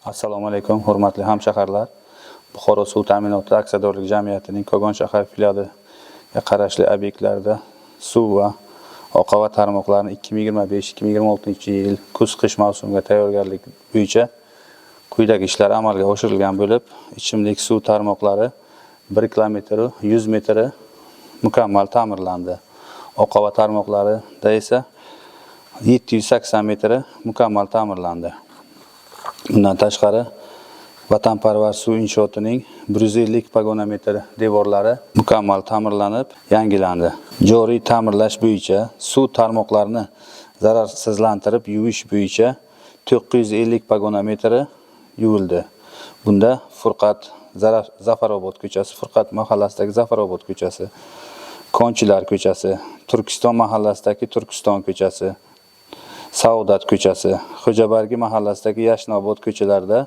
Assalomu alaykum, hurmatli hamshaharlar. Buxoro suv ta'minoti aksiyadorlik jamiyatining Kogon shahar filialiga qarashli obyektlarda suv va oqova tarmoqlarini 2025-2026 yil kuz-qish mavsumiga tayyorgarlik bo'yicha quyidagi ishlar amalga oshirilgan bo'lib, ichimlik suv tarmoqlari 1 km 100 metri mukammal ta'mirlandi. Oqova tarmoqlarida esa 780 metri mukammal ta'mirlandi. Bundan tashqari, vatanparvar suv inshootining 150 pagonometr devorlari mukammal ta'mirlanib, yangilandi. Joriy ta'mirlash bo'yicha suv tarmoqlarini zararsizlantirib yuvish bo'yicha 950 pagonometri yuvildi. Bunda Furqat Zafarobod ko'chasi, Furqat mahallasidagi Zafarobod ko'chasi, Konchilar ko'chasi, Turkiston mahallasidagi Turkiston ko'chasi, Saudat ko'chasi, Xo'jabargi mahallasidagi Yashnobod ko'chalarida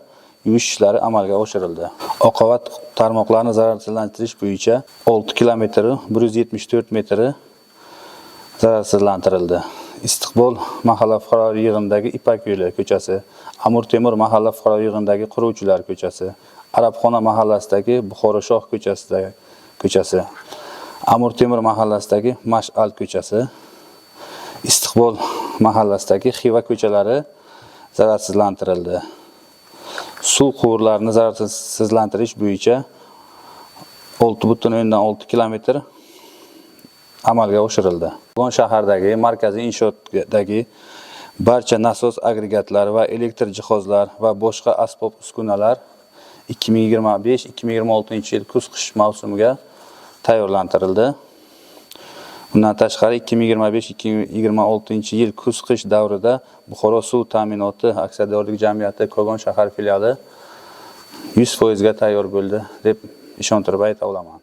yuvish ishlari amalga oshirildi. Oqova tarmoqlarni zararsizlantirish bo'yicha 6 km 174 metri zararsizlantirildi. Istiqbol mahalla fuqaro yig'inidagi Ipak yo'li ko'chasi, Amir Temur mahalla fuqaro yig'inidagi Quruvchilar ko'chasi, Arabxona mahallasidagi Buxoro Shoh ko'chasi, Amir Temur mahallasidagi Mash'al ko'chasi, Istiqbol mahallasidagi Xiva ko'chalari zararsizlantirildi. Suv quvurlarini zararsizlantirish bo'yicha 6,6 km amalga oshirildi. Kogon shahardagi markaziy inshootdagi barcha nasos agregatlari va elektr jihozlar va boshqa asbob-uskunalar 2025-2026 yil kuz-qish mavsumiga tayyorlantirildi. Bundan tashqari 2025-2026 yil kuz-qish davrida Buxoro suv ta'minoti aksiyadorlik jamiyati Kogon shahar filiali 100% ga tayyor bo'ldi deb ishontirib ayta olaman.